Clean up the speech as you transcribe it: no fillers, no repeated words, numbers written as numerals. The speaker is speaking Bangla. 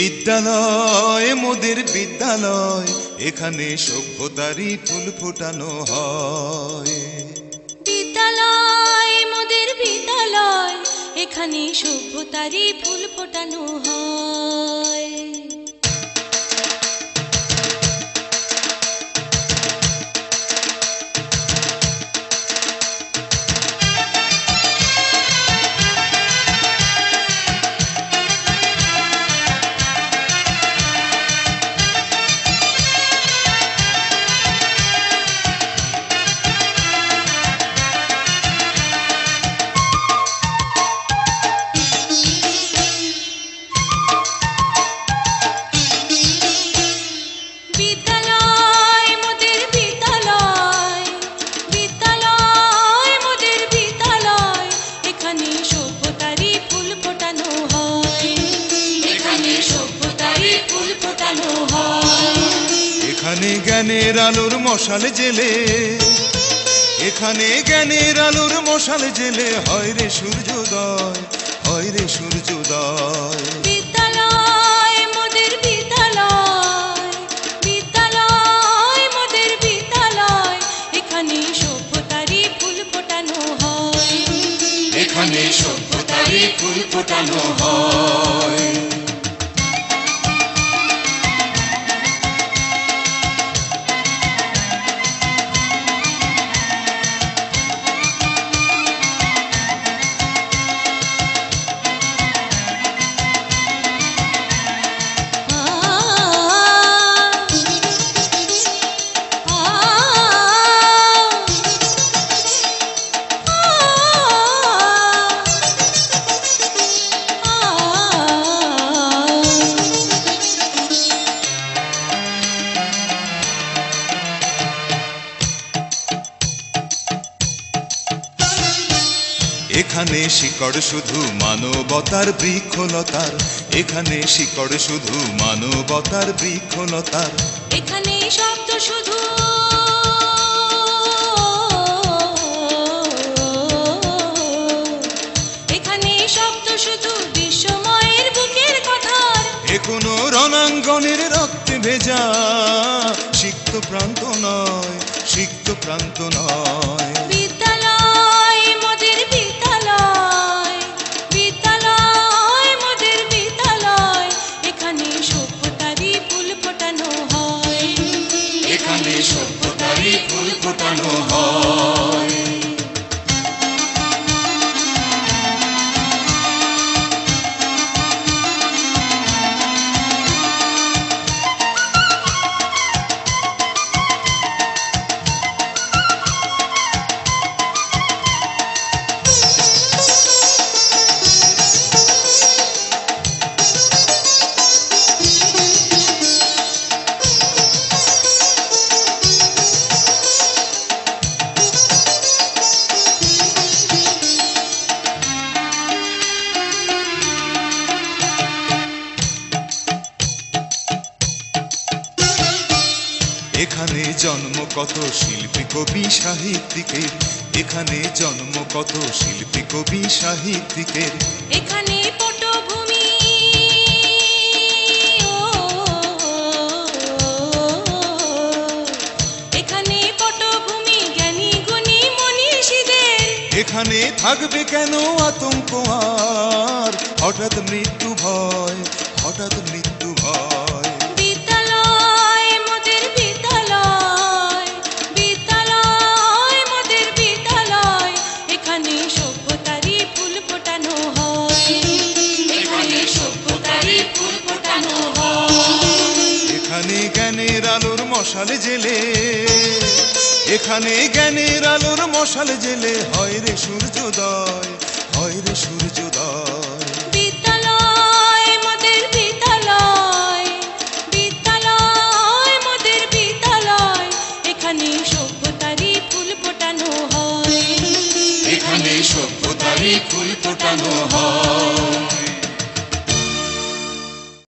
বিদ্যালয় মোদের বিদ্যালয়, এখানে সভ্যতারই ফুল ফোটানো হয়। বিদ্যালয় মোদের বিদ্যালয়, এখানে সভ্যতারই ফুল ফোটানো হয়। এখানে জ্ঞানের আলোর মশাল জেলে, এখানে জ্ঞানের আলোর মশাল জেলে হয় রে সূর্যোদয়, হয় রে সূর্যোদয়। বিদ্যালয় মোদের বিদ্যালয়, বিদ্যালয় মোদের বিদ্যালয়, এখানে সভ্যতারই ফুল ফোটানো হয়। এখানে সভ্যতারই ফুল ফোটানো হয়। এখানে শিকড় শুধু মানবতার বৃক্ষলতার, এখানে শিকড় শুধু মানবতার বৃক্ষলতার। এখানে শব্দ শুধু এখানে শব্দ শুধু বিশ্বময়ের বুকের কথার। এ কোনো রণাঙ্গনের রক্তে ভেজা সিক্ত প্রান্ত নয়, সিক্ত প্রান্ত নয়। বিদ্যালয় মোদের বিদ্যালয়, বিদ্যালয় মোদের বিদ্যালয়, এখানে সভ্যতারই ফুল ফোটানো হয়। এখানে সভ্যতারই ফুল ফোটানো হয়। এখানে জন্ম কত শিল্পী কবি সাহিত্যিকের, এখানে জন্ম কত শিল্পী কবি সাহিত্যিকের। এখানে পটভূমি এখানে পটভূমি জ্ঞানী গুণী মনীষীদের। এখানে থাকবে কেন আতঙ্ক আর হঠাৎ মৃত্যু ভয়, হঠাৎ মৃত্যু ভয়। বিদ্যালয় মোদের বিদ্যালয়, বিদ্যালয় মোদের বিদ্যালয়, এখানে সভ্যতারই ফুল ফোটানো হয়। এখানে সভ্যতারই ফুল ফোটানো হয়। এখানে জ্ঞানের আলোর মশাল জেলে, এখানে জ্ঞানের আলোর মশাল জেলে হয় রে সূর্যোদয়, হয় রে সূর্যোদয়।